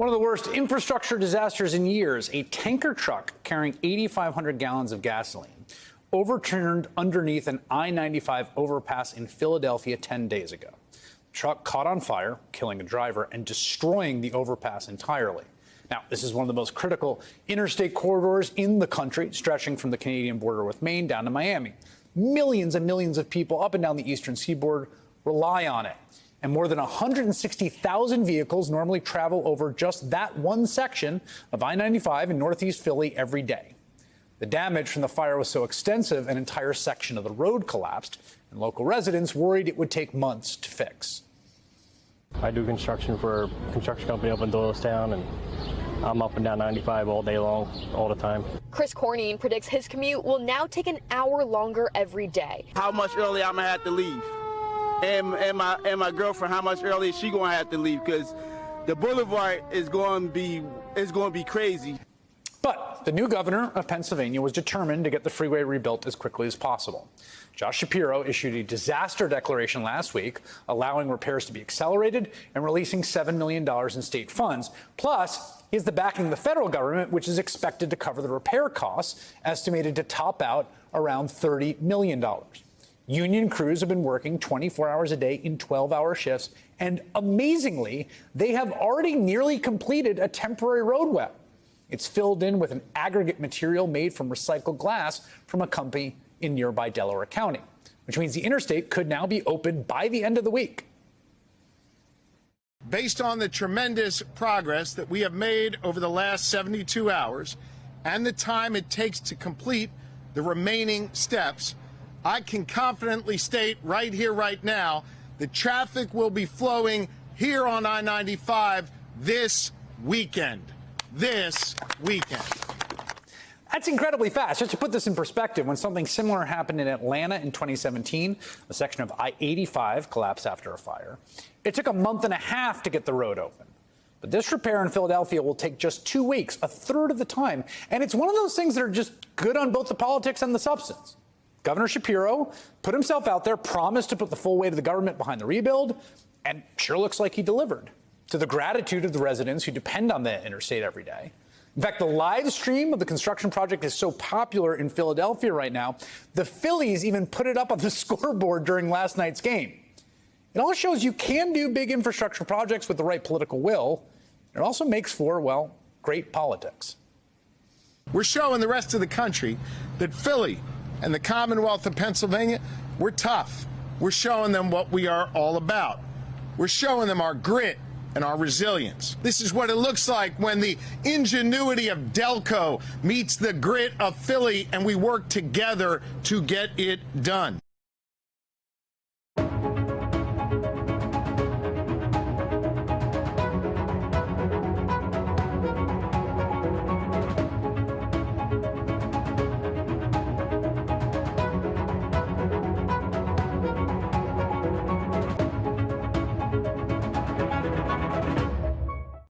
One of the worst infrastructure disasters in years, a tanker truck carrying 8,500 gallons of gasoline overturned underneath an I-95 overpass in Philadelphia 10 days ago. The truck caught on fire, killing a driver and destroying the overpass entirely. Now, this is one of the most critical interstate corridors in the country, stretching from the Canadian border with Maine down to Miami. Millions and millions of people up and down the eastern seaboard rely on it. And more than 160,000 vehicles normally travel over just that one section of I-95 in northeast Philly every day. The damage from the fire was so extensive, an entire section of the road collapsed, and local residents worried it would take months to fix. I do construction for a construction company up in Doylestown, and I'm up and down 95 all day long, all the time. Chris Cornine predicts his commute will now take an hour longer every day. How much early I'm gonna have to leave? And my girlfriend, how much early is she gonna have to leave? Because the boulevard is going to be crazy. But the new governor of Pennsylvania was determined to get the freeway rebuilt as quickly as possible. Josh Shapiro issued a disaster declaration last week, allowing repairs to be accelerated and releasing $7 million in state funds. Plus, he has the backing of the federal government, which is expected to cover the repair costs, estimated to top out around $30 million. Union crews have been working 24 hours a day in 12-hour shifts, and amazingly, they have already nearly completed a temporary roadway. It's filled in with an aggregate material made from recycled glass from a company in nearby Delaware County, which means the interstate could now be open by the end of the week. Based on the tremendous progress that we have made over the last 72 hours and the time it takes to complete the remaining steps, I can confidently state right here, right now, the traffic will be flowing here on I-95 this weekend. This weekend. That's incredibly fast. Just to put this in perspective, when something similar happened in Atlanta in 2017, a section of I-85 collapsed after a fire. It took a month and a half to get the road open. But this repair in Philadelphia will take just 2 weeks, a third of the time. And it's one of those things that are just good on both the politics and the substance. Governor Shapiro put himself out there, promised to put the full weight of the government behind the rebuild, and sure looks like he delivered, to the gratitude of the residents who depend on the interstate every day. In fact, the live stream of the construction project is so popular in Philadelphia right now, the Phillies even put it up on the scoreboard during last night's game. It all shows you can do big infrastructure projects with the right political will. It also makes for, well, great politics. We're showing the rest of the country that Philly and the Commonwealth of Pennsylvania, we're tough. We're showing them what we are all about. We're showing them our grit and our resilience. This is what it looks like when the ingenuity of Delco meets the grit of Philly, and we work together to get it done.